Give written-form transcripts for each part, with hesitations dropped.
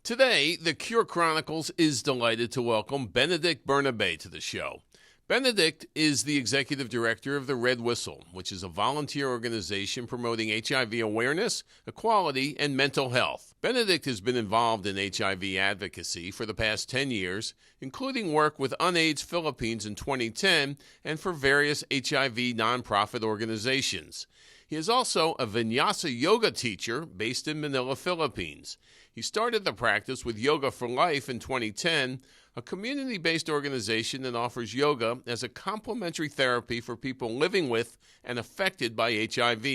Today, the Cure Chronicles is delighted to welcome Benedict Bernabe to the show. Benedict is the executive director of the Red Whistle, which is a volunteer organization promoting HIV awareness, equality, and mental health. Benedict has been involved in HIV advocacy for the past 10 years, including work with UNAIDS Philippines in 2010 and for various HIV nonprofit organizations. He is also a Vinyasa yoga teacher based in Manila, Philippines. He started the practice with Yoga for Life in 2010, a community-based organization that offers yoga as a complementary therapy for people living with and affected by HIV.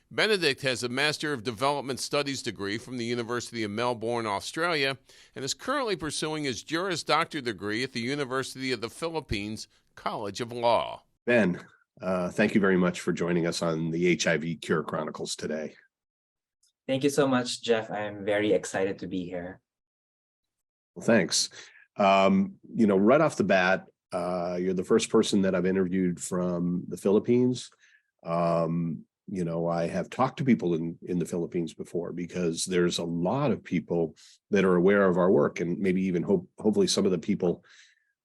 Benedict has a Master of Development Studies degree from the University of Melbourne, Australia, and is currently pursuing his Juris Doctor degree at the University of the Philippines College of Law. Ben, thank you very much for joining us on the HIV Cure Chronicles today. Thank you so much, Jeff. I'm very excited to be here. Well, thanks. Right off the bat, you're the first person that I've interviewed from the Philippines. I have talked to people in the Philippines before because there's a lot of people that are aware of our work, and maybe even hopefully some people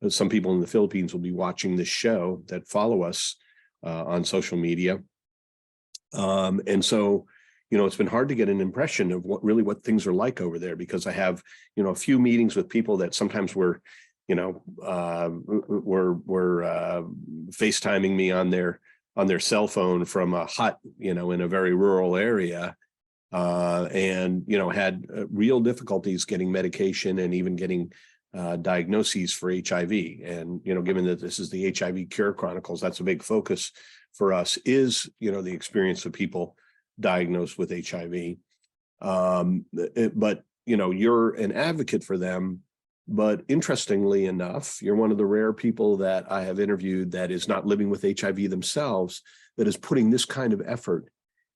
in the Philippines will be watching this show that follow us on social media. It's been hard to get an impression of what things are like over there, because I have, a few meetings with people that sometimes were FaceTiming me on their cell phone from a hut, in a very rural area, and had real difficulties getting medication and even getting diagnoses for HIV. And, given that this is the HIV Cure Chronicles, that's a big focus for us, is, the experience of people diagnosed with HIV. But you're an advocate for them. But interestingly enough, you're one of the rare people that I have interviewed that is not living with HIV themselves, that is putting this kind of effort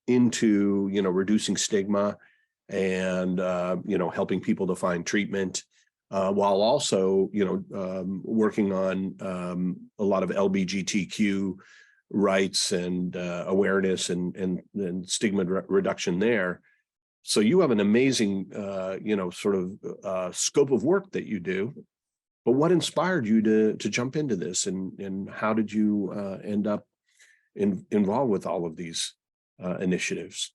into, reducing stigma and, helping people to find treatment, while also, working on a lot of LGBTQ rights and awareness and stigma reduction there. So you have an amazing, scope of work that you do. But what inspired you to jump into this, and how did you end up involved with all of these initiatives?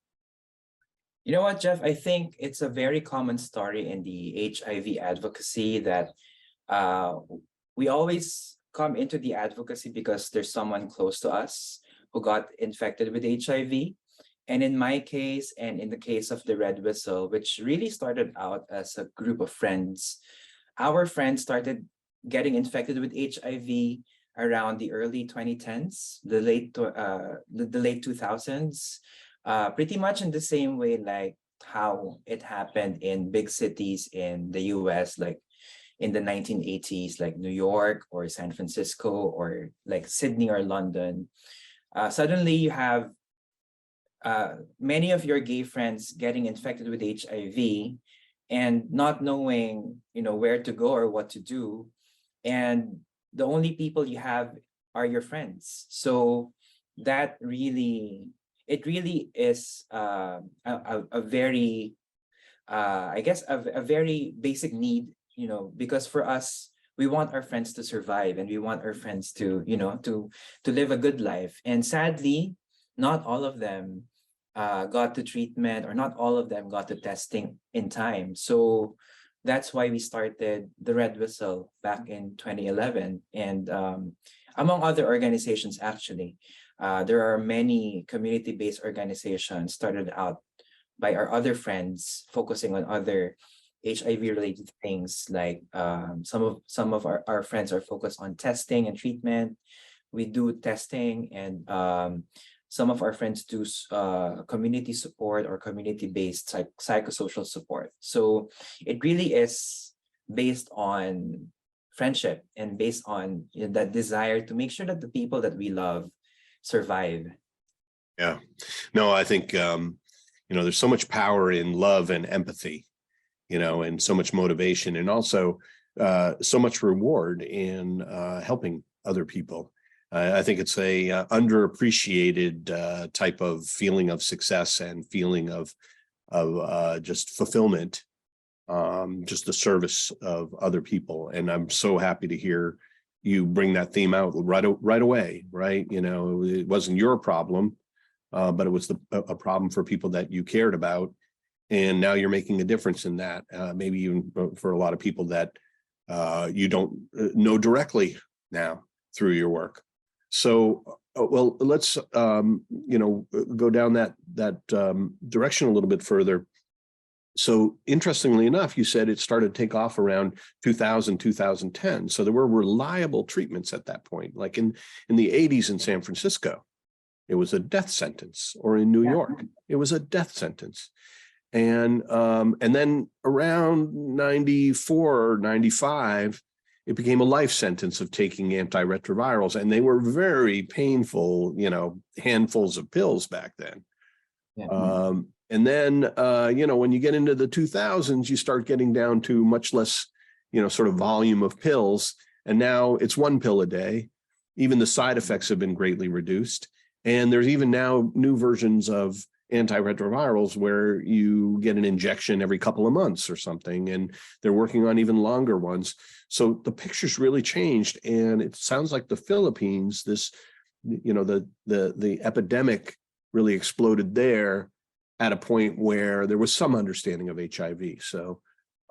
You know what, Jeff? I think it's a very common story in the HIV advocacy that we always come into the advocacy because there's someone close to us who got infected with HIV. And in my case, and in the case of the Red Whistle, which really started out as a group of friends, our friends started getting infected with HIV around the early 2010s, the late 2000s, pretty much in the same way like how it happened in big cities in the US, like in the 1980s, like New York or San Francisco or like Sydney or London. Suddenly you have many of your gay friends getting infected with HIV and not knowing, where to go or what to do. And the only people you have are your friends. So that really is a very, a very basic need, because for us, we want our friends to survive and we want our friends to, to live a good life. And sadly, not all of them got the treatment, or not all of them got the testing in time. So that's why we started the Red Whistle back in 2011. And among other organizations, actually, there are many community-based organizations started out by our other friends focusing on other HIV-related things, like some of our friends are focused on testing and treatment. We do testing, and some of our friends do community support or community-based psychosocial support. So it really is based on friendship and based on that desire to make sure that the people that we love survive. Yeah, no, I think, there's so much power in love and empathy, and so much motivation, and also so much reward in helping other people. I think it's a underappreciated type of feeling of success and feeling of just fulfillment just the service of other people. And I'm so happy to hear you bring that theme out right away, right? You know, it wasn't your problem, but it was a problem for people that you cared about. And now you're making a difference in that, maybe even for a lot of people that you don't know directly now through your work. So, well, let's go down that direction a little bit further. So interestingly enough, you said it started to take off around 2000, 2010. So there were reliable treatments at that point, like in the 80s in San Francisco, it was a death sentence, or in New York, it was a death sentence. And then around 94 or 95, it became a life sentence of taking antiretrovirals, and they were very painful, handfuls of pills back then. Yeah. And then, when you get into the 2000s, you start getting down to much less, sort of volume of pills. And now it's one pill a day. Even the side effects have been greatly reduced. And there's even now new versions of antiretrovirals where you get an injection every couple of months or something. And they're working on even longer ones. So the picture's really changed. And it sounds like the Philippines, this, the epidemic really exploded there at a point where there was some understanding of HIV. So,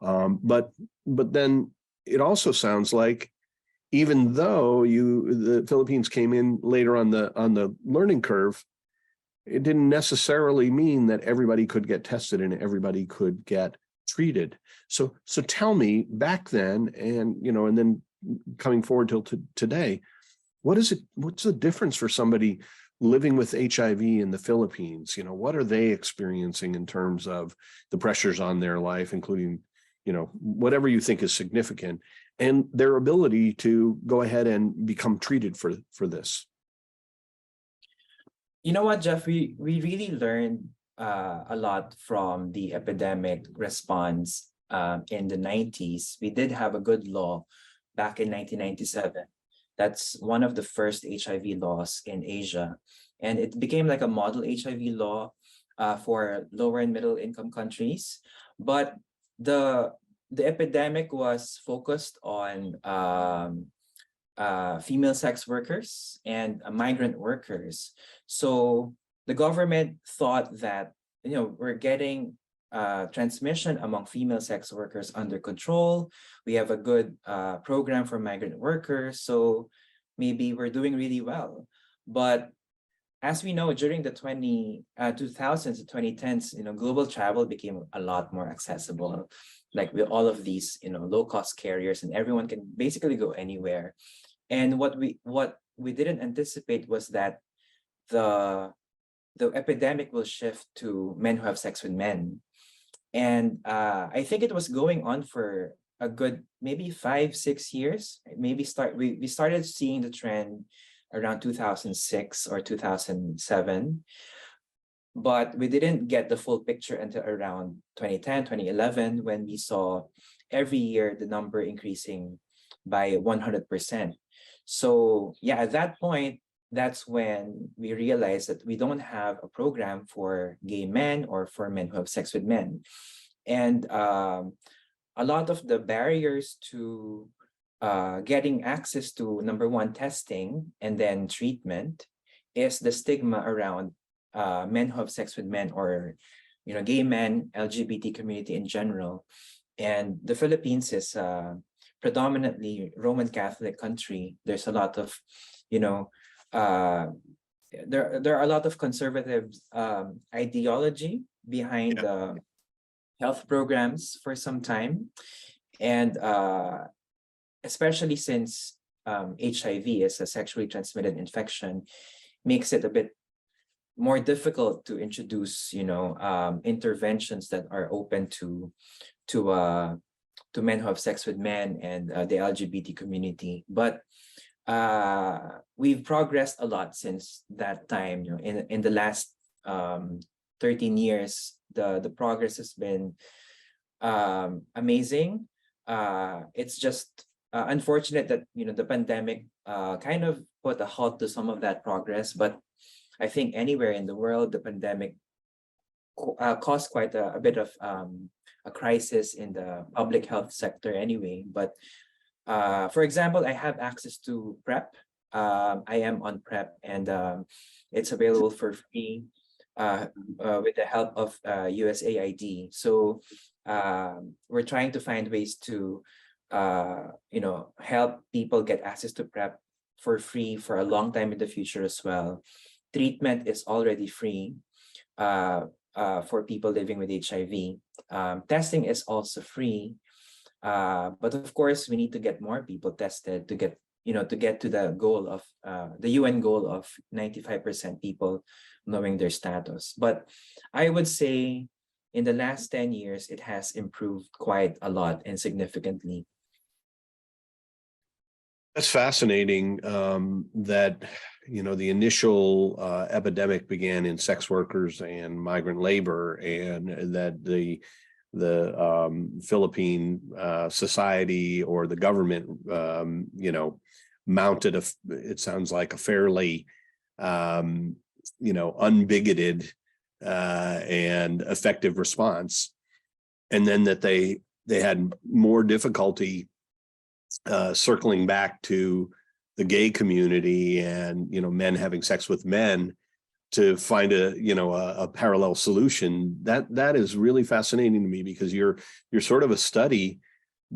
but then it also sounds like, even though the Philippines came in later on the learning curve, it didn't necessarily mean that everybody could get tested and everybody could get treated. So tell me, back then, and and then coming forward till today, what's the difference for somebody living with HIV in the Philippines? What are they experiencing in terms of the pressures on their life, including, whatever you think is significant, and their ability to go ahead and become treated for this? You know what, Jeff, we really learned a lot from the epidemic response in the 90s. We did have a good law back in 1997. That's one of the first HIV laws in Asia. And it became like a model HIV law for lower and middle income countries. But the epidemic was focused on female sex workers and migrant workers. So the government thought that, we're getting transmission among female sex workers under control. We have a good program for migrant workers. So maybe we're doing really well. But as we know, during the 2000s to 2010s, global travel became a lot more accessible. Like with all of these, low-cost carriers, and everyone can basically go anywhere. And what we didn't anticipate was that the epidemic will shift to men who have sex with men. And I think it was going on for a good maybe 5-6 years. Maybe we started seeing the trend around 2006 or 2007. But we didn't get the full picture until around 2010, 2011, when we saw every year the number increasing by 100%. So yeah, at that point, that's when we realized that we don't have a program for gay men or for men who have sex with men. And a lot of the barriers to getting access to, number one, testing and then treatment, is the stigma around men who have sex with men, or gay men, LGBT community in general. And the Philippines is predominantly Roman Catholic country. There's a lot of there are a lot of conservative ideology behind the health programs for some time, and especially since HIV is a sexually transmitted infection, makes it a bit more difficult to introduce, interventions that are open to men who have sex with men and the LGBT community. But we've progressed a lot since that time. In the last 13 years, the progress has been amazing. It's just unfortunate that the pandemic kind of put a halt to some of that progress. But I think anywhere in the world, the pandemic caused quite a bit of a crisis in the public health sector anyway. But for example, I have access to PrEP. I am on PrEP, and it's available for free with the help of USAID. So we're trying to find ways to help people get access to PrEP for free for a long time in the future as well. Treatment is already free for people living with HIV. Testing is also free, but of course we need to get more people tested to get to the goal of the UN goal of 95% people knowing their status. But I would say in the last 10 years, it has improved quite a lot and significantly. That's fascinating that, the initial epidemic began in sex workers and migrant labor, and that the Philippine society or the government, mounted it sounds like a fairly, unbigoted and effective response. And then that they had more difficulty circling back to the gay community and men having sex with men to find a parallel solution. That is really fascinating to me, because you're sort of a study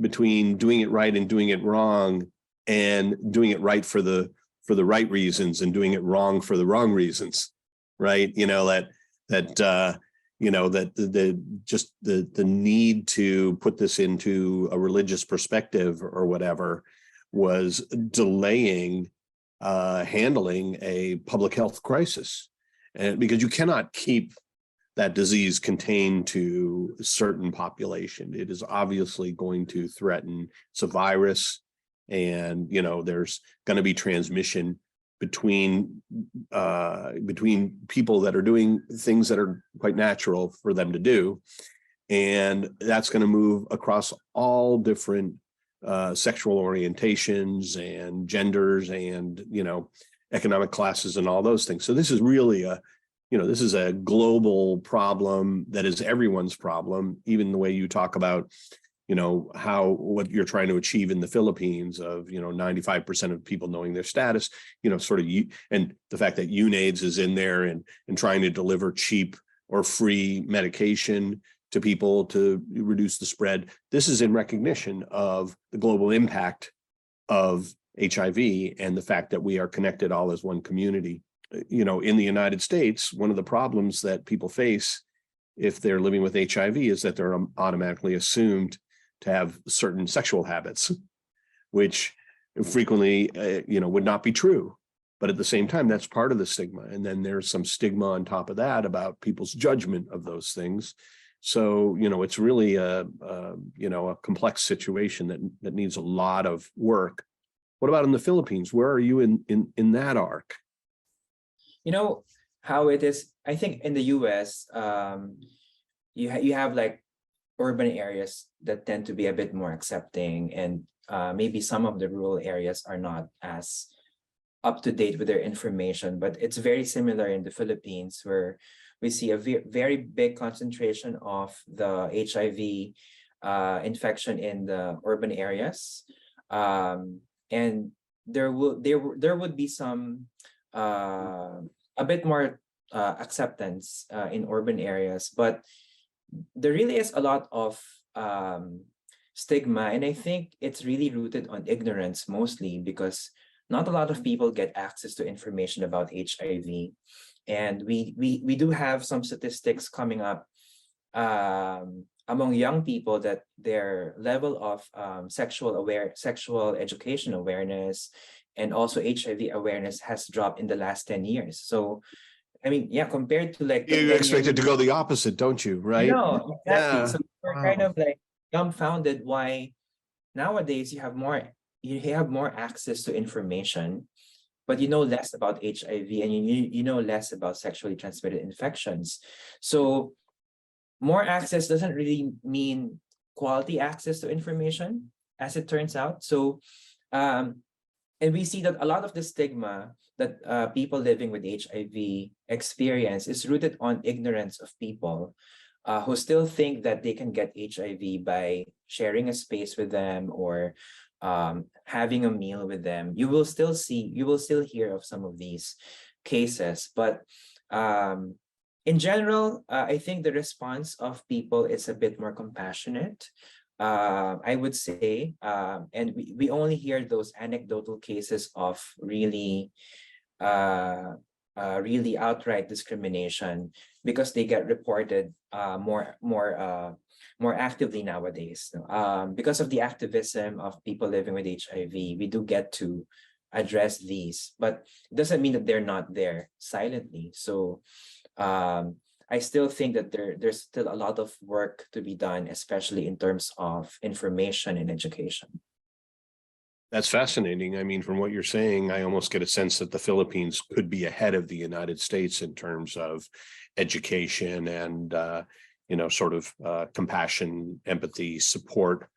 between doing it right and doing it wrong, and doing it right for the right reasons and doing it wrong for the wrong reasons, right? The need to put this into a religious perspective or whatever was delaying handling a public health crisis. And because you cannot keep that disease contained to a certain population, it is obviously going to threaten. It's a virus, and there's going to be transmission between people that are doing things that are quite natural for them to do, and that's going to move across all different sexual orientations and genders and economic classes and all those things. So this is really this is a global problem that is everyone's problem. Even the way you talk about what you're trying to achieve in the Philippines of 95% of people knowing their status, and the fact that UNAIDS is in there and trying to deliver cheap or free medication to people to reduce the spread. This is in recognition of the global impact of HIV and the fact that we are connected all as one community. In the United States, one of the problems that people face if they're living with HIV is that they're automatically assumed to have certain sexual habits, which frequently, would not be true. But at the same time, that's part of the stigma. And then there's some stigma on top of that about people's judgment of those things. So, it's really a complex situation that needs a lot of work. What about in the Philippines? Where are you in that arc? How it is, I think in the US, you have like urban areas that tend to be a bit more accepting, and maybe some of the rural areas are not as up to date with their information. But it's very similar in the Philippines, where we see a very big concentration of the HIV infection in the urban areas, and there would be some a bit more acceptance in urban areas, but there really is a lot of stigma, and I think it's really rooted on ignorance mostly, because not a lot of people get access to information about HIV. And we do have some statistics coming up among young people that their level of sexual education awareness and also HIV awareness has dropped in the last 10 years. So compared to like you expect it to go the opposite, don't you? Right? No, exactly. Yeah. So we're kind of like dumbfounded why nowadays you have more access to information, but you know less about HIV, and you know less about sexually transmitted infections. So more access doesn't really mean quality access to information, as it turns out. So and we see that a lot of the stigma that people living with HIV experience is rooted on ignorance of people. who still think that they can get HIV by sharing a space with them or having a meal with them. You will still hear of some of these cases, but in general, I think the response of people is a bit more compassionate. I would say, and we only hear those anecdotal cases of really really outright discrimination because they get reported more actively nowadays. Because of the activism of people living with HIV, we do get to address these, but it doesn't mean that they're not there silently. So I still think that there's still a lot of work to be done, especially in terms of information and education. That's fascinating. I mean, from what you're saying, I almost get a sense that the Philippines could be ahead of the United States in terms of education and, sort of compassion, empathy, support,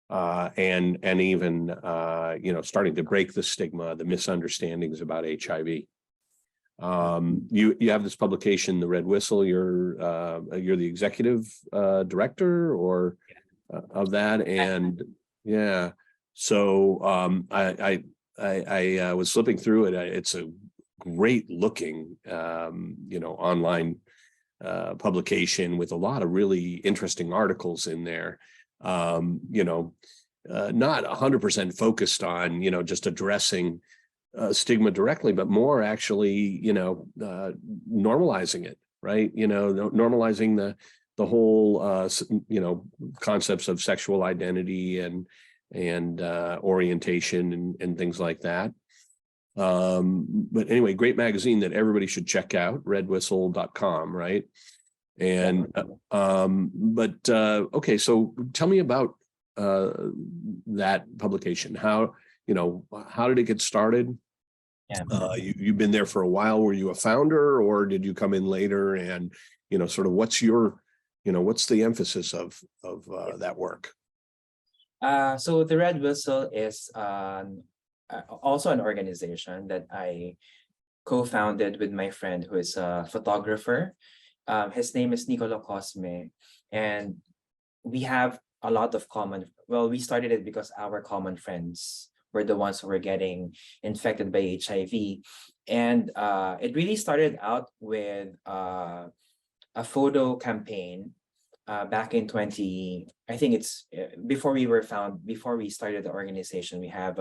and even, starting to break the stigma, the misunderstandings about HIV. You have this publication, The Red Whistle. You're the executive director or of that, and yeah. So I was flipping through it. It's a great looking, online publication with a lot of really interesting articles in there. Not 100% focused on, just addressing stigma directly, but more actually, normalizing it, right? Normalizing the whole, concepts of sexual identity and orientation and things like that. But anyway, great magazine that everybody should check out, redwhistle.com, right? And okay, so tell me about that publication. How did it get started? Yeah. You've been there for a while. Were you a founder or did you come in later? And sort of what's the emphasis of that work? So the Red Whistle is also an organization that I co-founded with my friend who is a photographer. His name is Nicolo Cosme, and we have a lot of common. Well, we started it because our common friends were the ones who were getting infected by HIV, and it really started out with a photo campaign. Back in I think it's before we started the organization, we have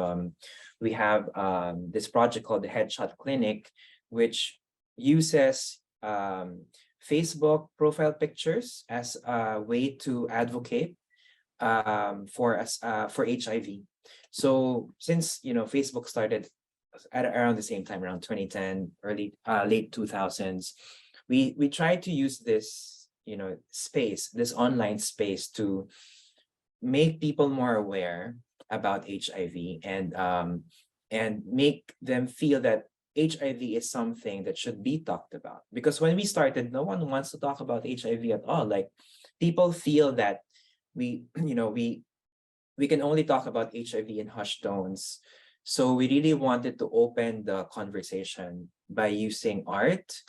this project called the Headshot Clinic, which uses Facebook profile pictures as a way to advocate for HIV. So since Facebook started at around the same time, around 2010, late 2000s, we tried to use this this online space to make people more aware about HIV and make them feel that HIV is something that should be talked about. Because when we started, no one wants to talk about HIV at all. Like, people feel that we can only talk about HIV in hushed tones. So we really wanted to open the conversation by using art.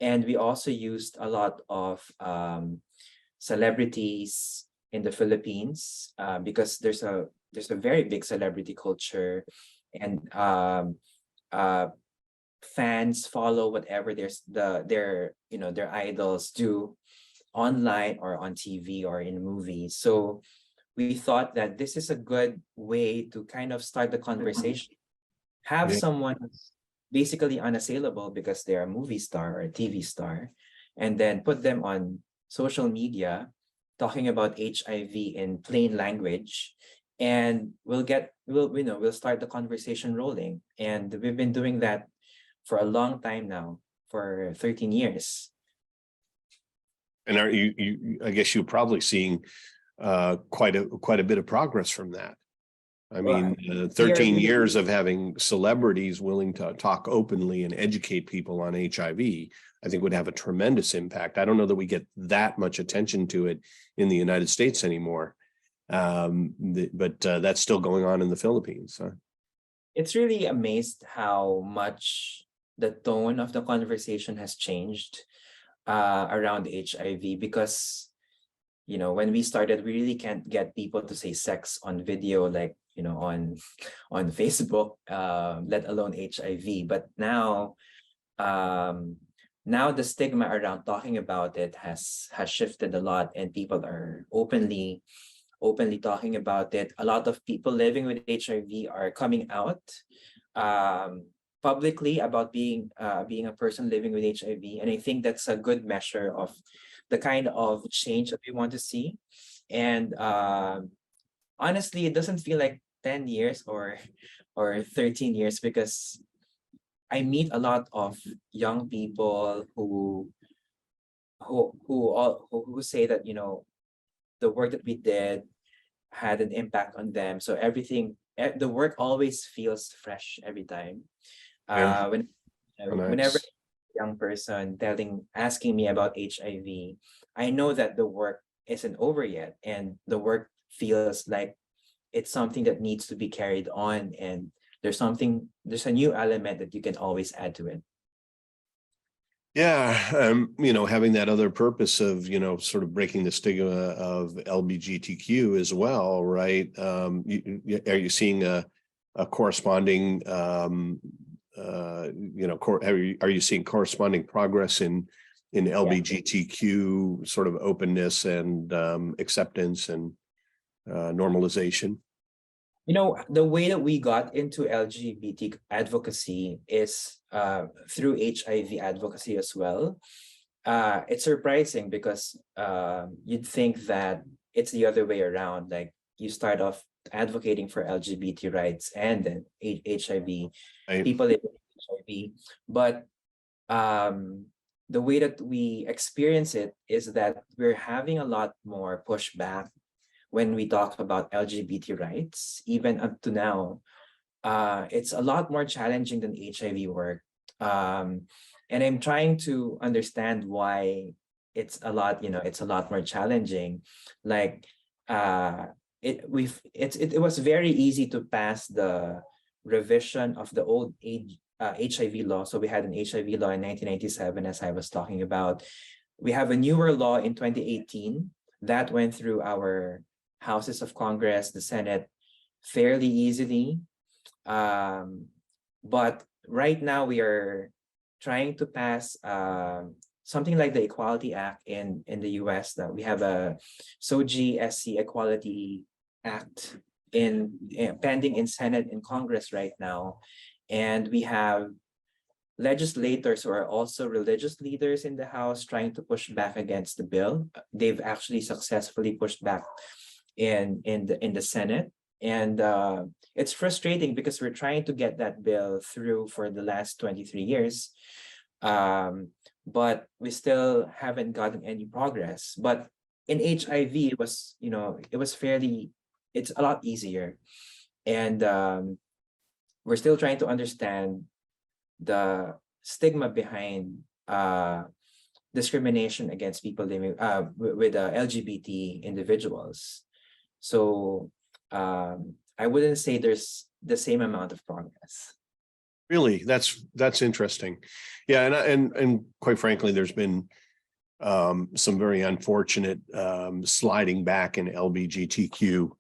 And we also used a lot of celebrities in the Philippines because there's a very big celebrity culture, and fans follow whatever their idols do online or on TV or in movies. So we thought that this is a good way to kind of start the conversation. Have someone basically unassailable because they're a movie star or a TV star, and then put them on social media talking about HIV in plain language, and we'll start the conversation rolling. And we've been doing that for a long time now, for 13 years. And are you I guess you're probably seeing quite a bit of progress from that. I mean, 13 years of having celebrities willing to talk openly and educate people on HIV, I think would have a tremendous impact. I don't know that we get that much attention to it in the United States anymore, but that's still going on in the Philippines. Huh? It's really amazed how much the tone of the conversation has changed around HIV, because when we started, we really can't get people to say sex on video, like, on Facebook, let alone HIV. But now, the stigma around talking about it has shifted a lot, and people are openly talking about it. A lot of people living with HIV are coming out publicly about being a person living with HIV, and I think that's a good measure of the kind of change that we want to see. And honestly, it doesn't feel like 10 years or 13 years, because I meet a lot of young people who say that, the work that we did had an impact on them. So the work always feels fresh every time. Yeah. Whenever Nice. a young person asking me about HIV, I know that the work isn't over yet, and the work feels like it's something that needs to be carried on, and there's a new element that you can always add to it. Yeah, having that other purpose of, sort of breaking the stigma of LGBTQ as well, right? Are you seeing a corresponding, are you seeing corresponding progress in LGBTQ sort of openness and acceptance and normalization? The way that we got into LGBT advocacy is through HIV advocacy as well. It's surprising because you'd think that it's the other way around. Like, you start off advocating for LGBT rights and then HIV, Right. people living with HIV. But the way that we experience it is that we're having a lot more pushback when we talk about LGBT rights. Even up to now, it's a lot more challenging than HIV work. And I'm trying to understand why it's a lot more challenging. Like, it was very easy to pass the revision of the old HIV law. So we had an HIV law in 1997, as I was talking about. We have a newer law in 2018 that went through our houses of Congress, the Senate, fairly easily. But right now we are trying to pass something like the Equality Act in the US. That we have a SOGIE SC Equality Act pending in Senate and Congress right now. And we have legislators who are also religious leaders in the House trying to push back against the bill. They've actually successfully pushed back in the Senate, and it's frustrating because we're trying to get that bill through for the last 23 years, but we still haven't gotten any progress. But in HIV, it's a lot easier, and we're still trying to understand the stigma behind discrimination against people living with LGBT individuals. So I wouldn't say there's the same amount of progress. Really, that's interesting. Yeah, and quite frankly, there's been some very unfortunate sliding back in LGBTQ,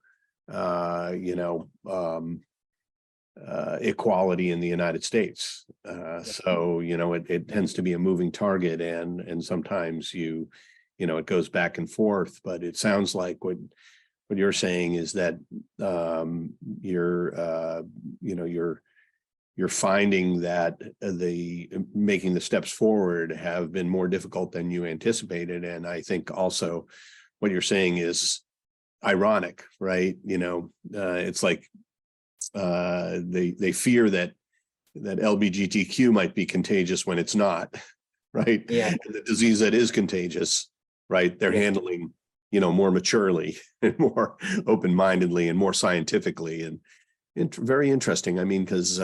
equality in the United States. So it tends to be a moving target, and sometimes it goes back and forth. But it sounds like what you're saying is that you're finding that making the steps forward have been more difficult than you anticipated. And I think also what you're saying is ironic, right? It's like they fear that LGBTQ might be contagious when it's not, right? Yeah. The disease that is contagious, right? They're handling, more maturely and more open-mindedly and more scientifically, and very interesting. I mean, because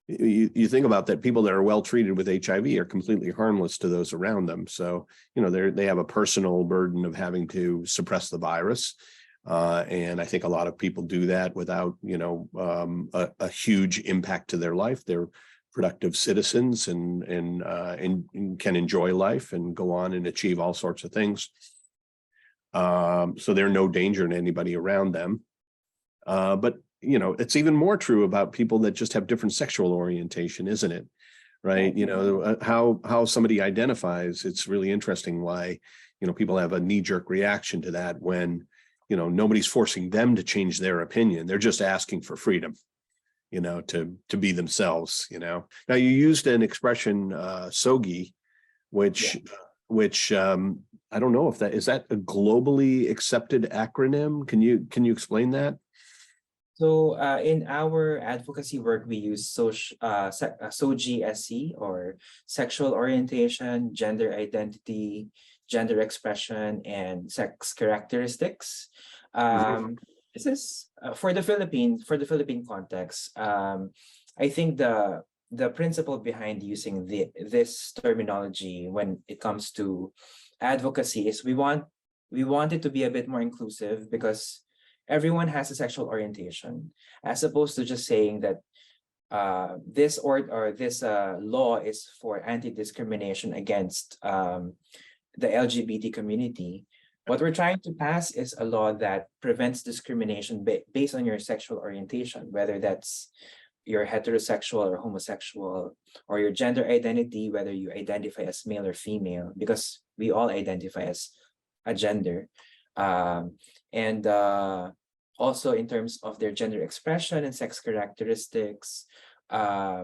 you think about that, people that are well treated with HIV are completely harmless to those around them. So they have a personal burden of having to suppress the virus. And I think a lot of people do that without, a huge impact to their life. They're productive citizens and can enjoy life and go on and achieve all sorts of things. So they're no danger to anybody around them. But it's even more true about people that just have different sexual orientation, isn't it? Right? How somebody identifies. It's really interesting why people have a knee-jerk reaction to that when nobody's forcing them to change their opinion. They're just asking for freedom, to be themselves. Now you used an expression, SOGIE, which I don't know if that is a globally accepted acronym. Can you explain that? So in our advocacy work, we use SOGIE SE, or sexual orientation, gender identity, gender expression, and sex characteristics. This is for the Philippine context. I think the principle behind using this terminology when it comes to advocacy is we want it to be a bit more inclusive, because everyone has a sexual orientation, as opposed to just saying that this law is for anti-discrimination against the LGBT community. What we're trying to pass is a law that prevents discrimination based on your sexual orientation, whether that's you're heterosexual or homosexual, or your gender identity, whether you identify as male or female, because we all identify as a gender. And also in terms of their gender expression and sex characteristics,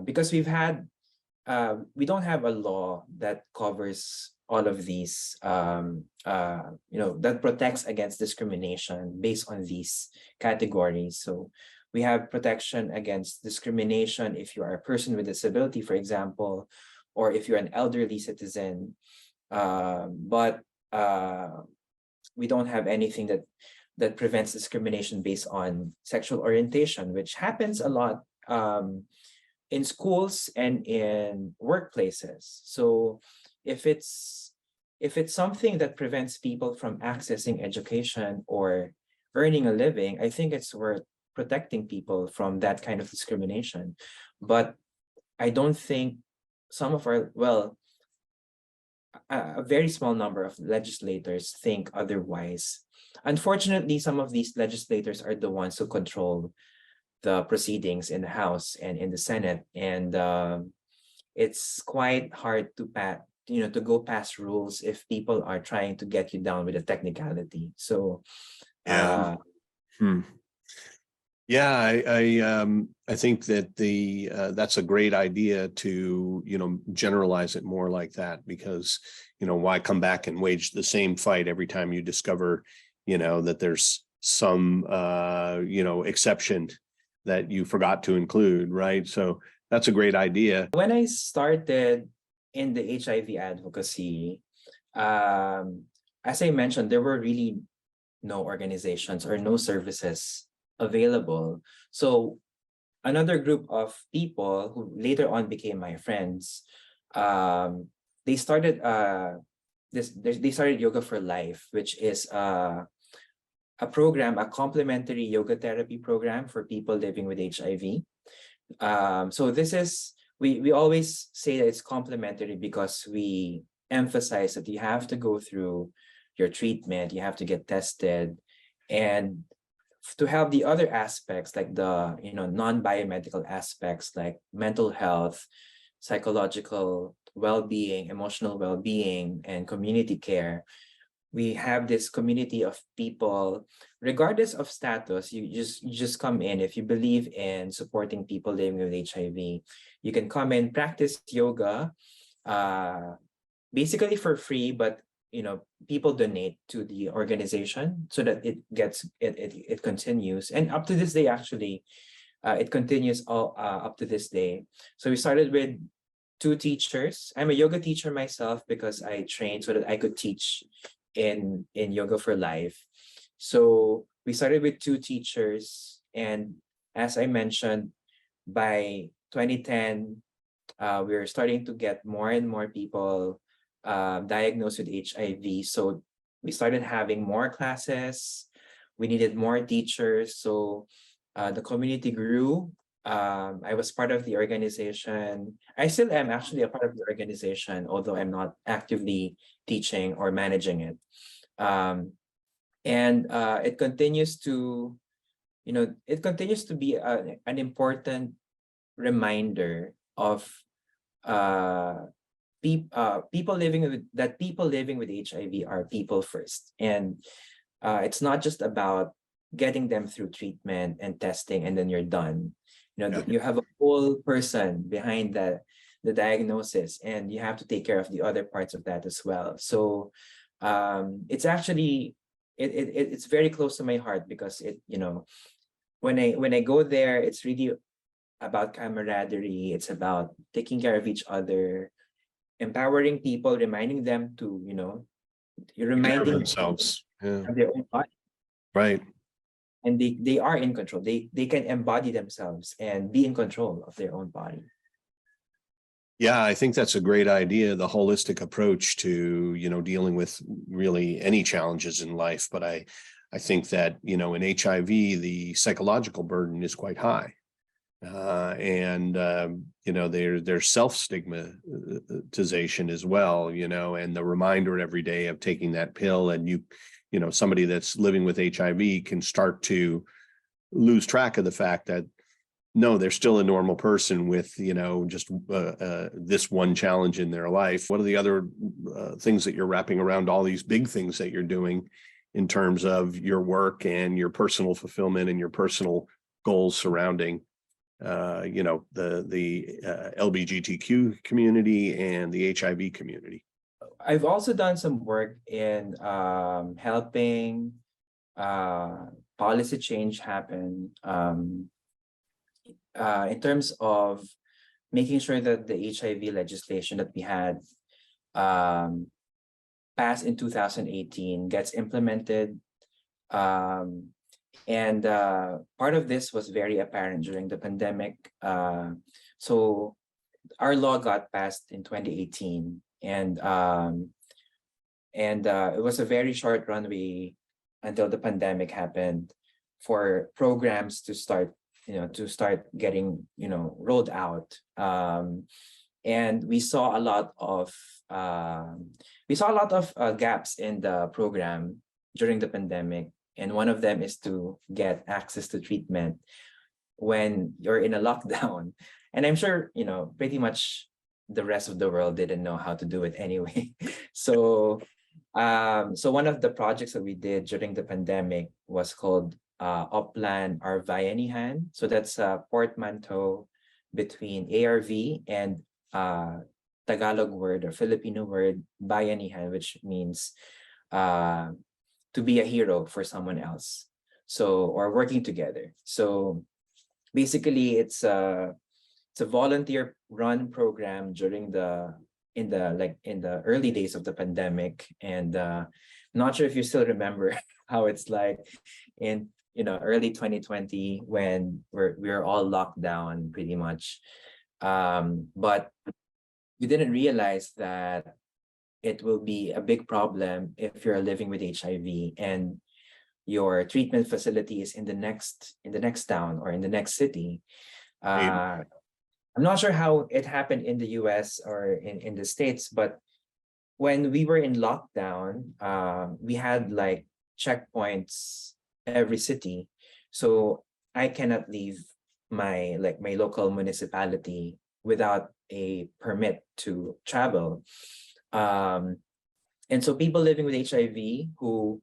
because we don't have a law that covers all of these, that protects against discrimination based on these categories. So we have protection against discrimination if you are a person with disability, for example, or if you're an elderly citizen. But we don't have anything that prevents discrimination based on sexual orientation, which happens a lot in schools and in workplaces. So if it's something that prevents people from accessing education or earning a living, I think it's worth protecting people from that kind of discrimination. But I don't think a very small number of legislators think otherwise. Unfortunately, some of these legislators are the ones who control the proceedings in the House and in the Senate, and it's quite hard to go past rules if people are trying to get you down with a technicality. So, yeah. Yeah, I think that that's a great idea to generalize it more like that, because why come back and wage the same fight every time you discover that there's some exception that you forgot to include, right? So that's a great idea. When I started in the HIV advocacy, as I mentioned, there were really no organizations or no services available. So another group of people who later on became my friends, they started they started Yoga for Life, which is a program, a complementary yoga therapy program for people living with HIV. So this is, we always say that it's complementary because we emphasize that you have to go through your treatment, you have to get tested, and to have the other aspects like the non-biomedical aspects like mental health, psychological well-being, emotional well-being, and community care. We have this community of people, regardless of status. You just come in. If you believe in supporting people living with HIV, you can come in, practice yoga, basically for free, but people donate to the organization so that it continues. And up to this day, actually, it continues all up to this day. So we started with 2 teachers. I'm a yoga teacher myself because I trained so that I could teach in Yoga for Life. So we started with 2 teachers, and as I mentioned, by 2010, we were starting to get more and more people diagnosed with HIV. So we started having more classes. We needed more teachers. So the community grew. I was part of the organization. I still am actually a part of the organization, although I'm not actively teaching or managing it. And it continues to, it continues to be an important reminder of people living with HIV are people first, and it's not just about getting them through treatment and testing and then you're done. You have a whole person behind the diagnosis, and you have to take care of the other parts of that as well. So it's actually it's very close to my heart, because when I go there, it's really about camaraderie. It's about taking care of each other, empowering people, reminding them to, you're Take care of reminding themselves. Yeah. of their own body, Right. and they are in control. They can embody themselves and be in control of their own body. Yeah, I think that's a great idea, the holistic approach to, dealing with really any challenges in life. But I think that, in HIV, the psychological burden is quite high. There's self-stigmatization as well, and the reminder every day of taking that pill, and somebody that's living with HIV can start to lose track of the fact that no, they're still a normal person with, just this one challenge in their life. What are the other things that you're wrapping around all these big things that you're doing in terms of your work and your personal fulfillment and your personal goals surrounding the LGBTQ community and the HIV community? I've also done some work in helping policy change happen, in terms of making sure that the HIV legislation that we had passed in 2018 gets implemented. And part of this was very apparent during the pandemic. So our law got passed in 2018, and it was a very short runway until the pandemic happened for programs to start getting rolled out. And we saw a lot of gaps in the program during the pandemic. And one of them is to get access to treatment when you're in a lockdown. And I'm sure, pretty much the rest of the world didn't know how to do it anyway. So one of the projects that we did during the pandemic was called Oplan or Vinyasa. So that's a portmanteau between ARV and Tagalog word or Filipino word, bayanihan, which means to be a hero for someone else. So, or working together. So basically it's a volunteer run program during in the early days of the pandemic. And not sure if you still remember how it's like in early 2020 when we're all locked down pretty much. But we didn't realize that it will be a big problem if you're living with HIV and your treatment facility is in the next town or in the next city. I'm not sure how it happened in the US or in the States, but when we were in lockdown, we had like checkpoints every city. So I cannot leave my local municipality without a permit to travel. And so people living with HIV who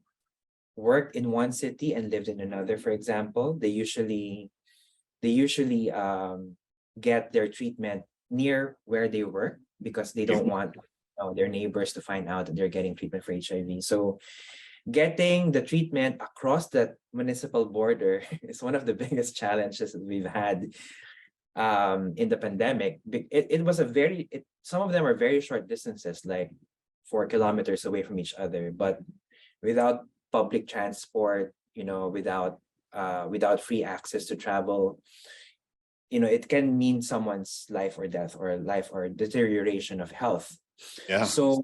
worked in one city and lived in another, for example, they usually get their treatment near where they work because they don't want their neighbors to find out that they're getting treatment for HIV. So getting the treatment across that municipal border is one of the biggest challenges that we've had in the pandemic. It was some of them are very short distances, like 4 kilometers away from each other, but without public transport, without free access to travel, it can mean someone's life or death, or life or deterioration of health. Yeah. So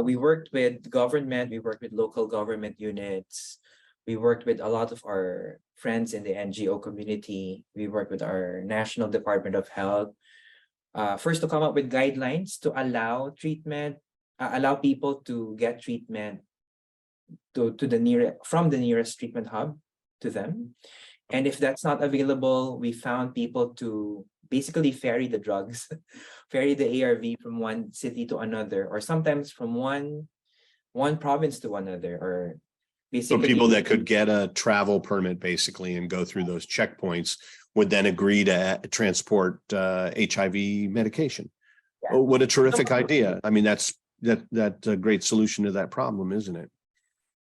we worked with government, we worked with local government units, we worked with a lot of our friends in the NGO community, we worked with our National Department of Health, first to come up with guidelines to allow treatment, allow people to get treatment to the from the nearest treatment hub to them. And if that's not available, we found people to basically ferry the drugs, ferry the ARV from one city to another, or sometimes from one province to another, or So basically people that could get a travel permit basically and go through those checkpoints would then agree to transport HIV medication. Yeah. Oh, what a terrific idea. I mean, that's a great solution to that problem, isn't it?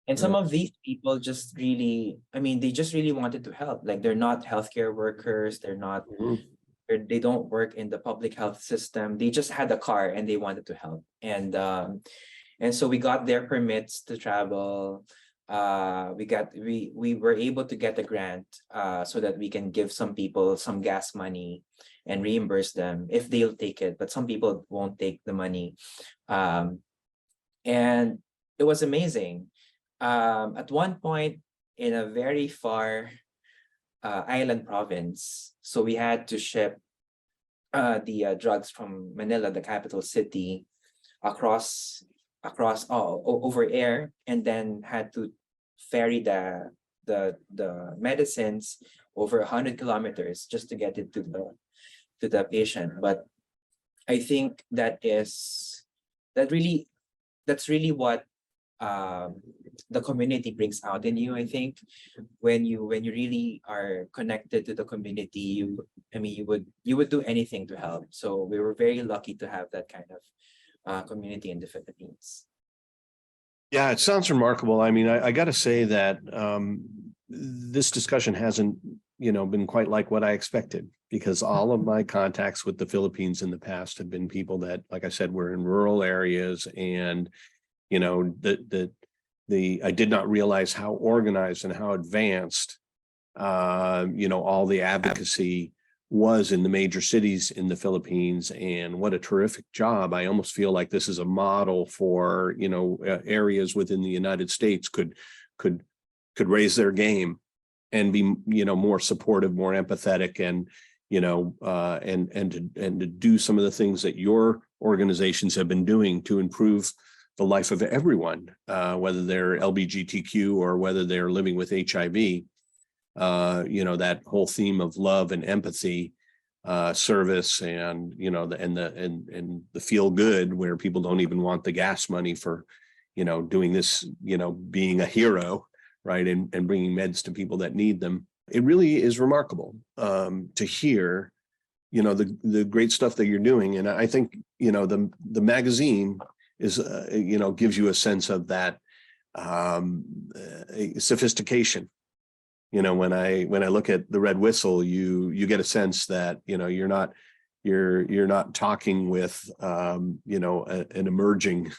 And some of these people just really, I mean, they just really wanted to help. Like, they're not healthcare workers. They're not, they don't work in the public health system. They just had a car and they wanted to help. And so we got their permits to travel. We were able to get a grant so that we can give some people some gas money and reimburse them if they'll take it. But some people won't take the money. And it was amazing. At one point in a very far island province, so we had to ship the drugs from Manila, the capital city, across over air, and then had to ferry the medicines over 100 kilometers just to get it to the patient. But I think that's really what the community brings out in you. I think when you really are connected to the community, you would do anything to help. So we were very lucky to have that kind of community in the Philippines. Yeah, it sounds remarkable. I mean, I got to say that this discussion hasn't, been quite like what I expected, because all of my contacts with the Philippines in the past have been people that, like I said, were in rural areas, and I did not realize how organized and how advanced, all the advocacy was in the major cities in the Philippines, and what a terrific job. I almost feel like this is a model for, areas within the United States could raise their game and be, more supportive, more empathetic, and, and to do some of the things that your organizations have been doing to improve the life of everyone, whether they're LGBTQ or whether they're living with HIV. That whole theme of love and empathy, service, and the feel good, where people don't even want the gas money for, doing this, being a hero, right, and bringing meds to people that need them. It really is remarkable to hear, the great stuff that you're doing, and I think the magazine is gives you a sense of that sophistication. When I look at the Red Whistle, you get a sense that you're not talking with an emerging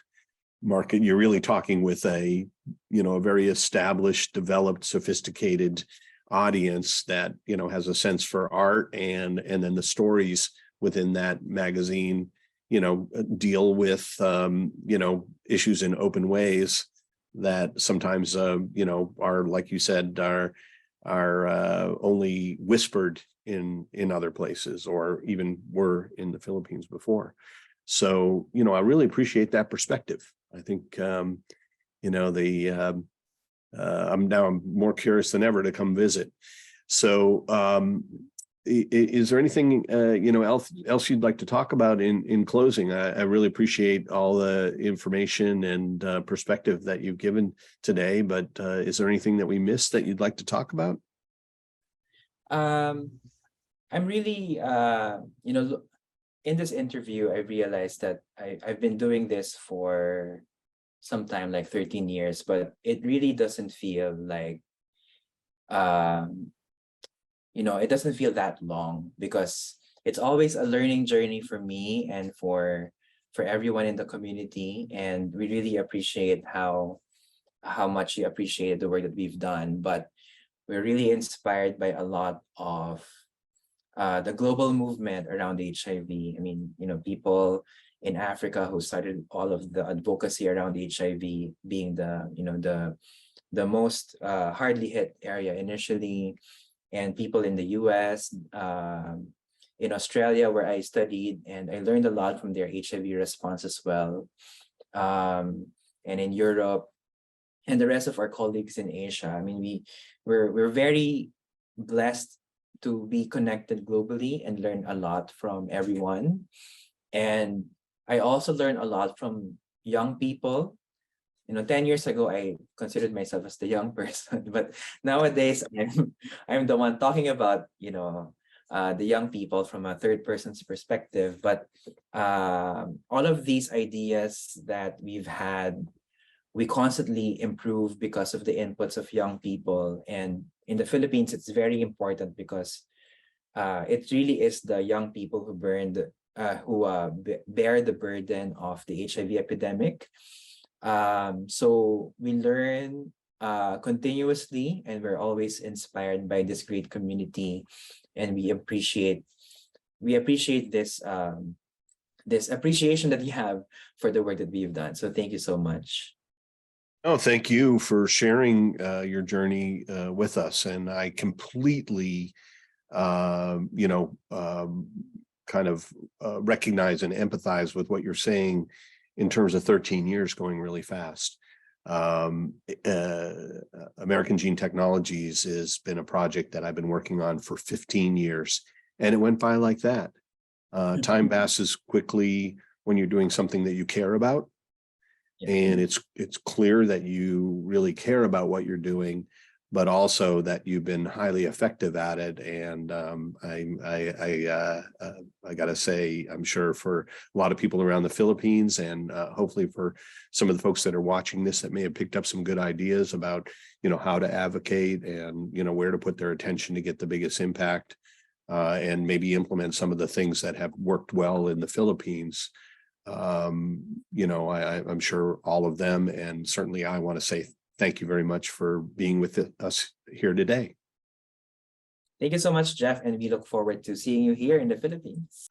market. You're really talking with a very established, developed, sophisticated audience that has a sense for art, and then the stories within that magazine deal with issues in open ways that sometimes are, like you said, are only whispered in other places, or even were in the Philippines before. So I really appreciate that perspective. I think I'm more curious than ever to come visit. So is there anything else you'd like to talk about in closing? I really appreciate all the information and perspective that you've given today, but is there anything that we missed that you'd like to talk about? I'm really in this interview, I realized that I've been doing this for some time, like 13 years, but it really doesn't feel like it doesn't feel that long, because it's always a learning journey for me and for everyone in the community. And we really appreciate how much you appreciate the work that we've done. But we're really inspired by a lot of the global movement around HIV. I mean, people in Africa who started all of the advocacy around HIV, being the most hardly hit area initially, and people in the US, in Australia, where I studied, and I learned a lot from their HIV response as well, and in Europe, and the rest of our colleagues in Asia. I mean, we're very blessed to be connected globally and learn a lot from everyone. And I also learned a lot from young people. 10 years ago, I considered myself as the young person, but nowadays I'm the one talking about, the young people from a third person's perspective. But all of these ideas that we've had, we constantly improve because of the inputs of young people. And in the Philippines, it's very important because it really is the young people who bear the burden of the HIV epidemic. So we learn continuously, and we're always inspired by this great community, and we appreciate this this appreciation that you have for the work that we've done. So thank you so much. Oh, thank you for sharing your journey with us, and I completely, kind of recognize and empathize with what you're saying in terms of 13 years going really fast. American Gene Technologies has been a project that I've been working on for 15 years, and it went by like that. Time passes quickly when you're doing something that you care about. Yeah. And it's clear that you really care about what you're doing, but also that you've been highly effective at it. And I gotta say, I'm sure for a lot of people around the Philippines, and hopefully for some of the folks that are watching this that may have picked up some good ideas about, how to advocate and, where to put their attention to get the biggest impact, and maybe implement some of the things that have worked well in the Philippines. I'm sure all of them, and certainly I want to say thank you very much for being with us here today. Thank you so much, Jeff, and we look forward to seeing you here in the Philippines.